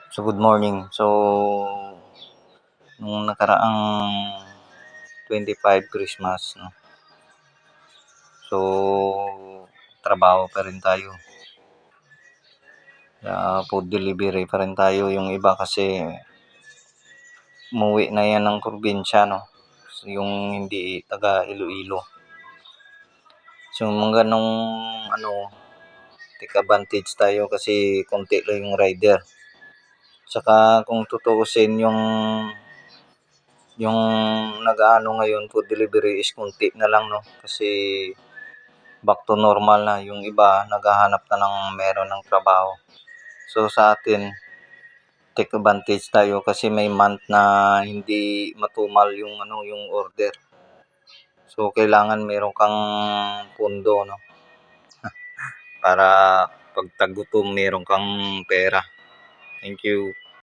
So, good morning. So, nung nakaraang 25 Christmas, no? So, trabaho pa rin tayo. Food delivery pa rin tayo. Yung iba kasi umuwi na yan ng probinsya, no? So, yung hindi taga Iloilo. So, mga ganong take advantage tayo kasi konti lang yung rider. Saka kung tutuusin yung nag-aano ngayon food delivery is konti na lang, no? Kasi back to normal na. Yung iba naghahanap na ng meron ng trabaho. So sa atin, take advantage tayo kasi may month na hindi matumal yung order. So kailangan meron kang pundo, no? Para pag tagutom meron kang pera. Thank you.